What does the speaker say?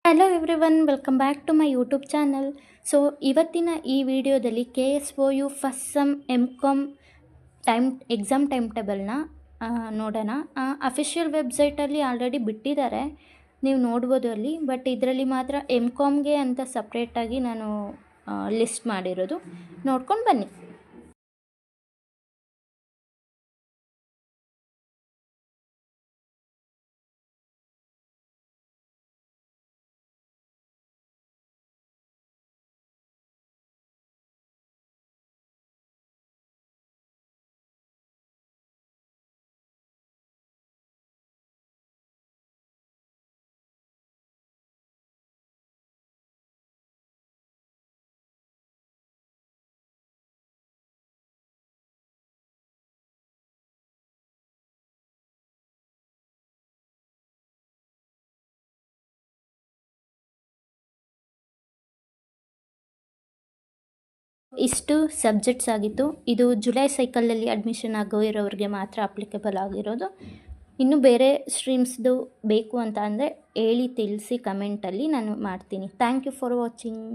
Hello everyone, welcome back to my YouTube channel. So ಇವತ್ತಿನ ಈ ವಿಡಿಯೋದಲ್ಲಿ KSOU first sem MCOM exam time ಟೇಬಲ್ನ ನೋಡೋಣ. ಅಫಿಷಿಯಲ್ ವೆಬ್ಸೈಟಲ್ಲಿ ಆಲ್ರೆಡಿ ಬಿಟ್ಟಿದ್ದಾರೆ, ನೀವು ನೋಡ್ಬೋದು ಅಲ್ಲಿ. ಬಟ್ ಇದರಲ್ಲಿ ಮಾತ್ರ MCOMಗೆ ಅಂತ ಸಪ್ರೇಟಾಗಿ ನಾನು ಲಿಸ್ಟ್ ಮಾಡಿರೋದು. ನೋಡ್ಕೊಂಡು ಬನ್ನಿ. ಇಷ್ಟು ಸಬ್ಜೆಕ್ಟ್ಸ್ ಆಗಿತ್ತು. ಇದು ಜುಲೈ ಸೈಕಲಲ್ಲಿ ಅಡ್ಮಿಷನ್ ಇರೋರಿಗೆ ಮಾತ್ರ ಅಪ್ಲಿಕೇಬಲ್ ಆಗಿರೋದು. ಇನ್ನು ಬೇರೆ ಸ್ಟ್ರೀಮ್ಸ್ದು ಬೇಕು ಅಂತ ಅಂದರೆ ಹೇಳಿ ತಿಳಿಸಿ ಕಮೆಂಟಲ್ಲಿ, ನಾನು ಮಾಡ್ತೀನಿ. Thank you for watching.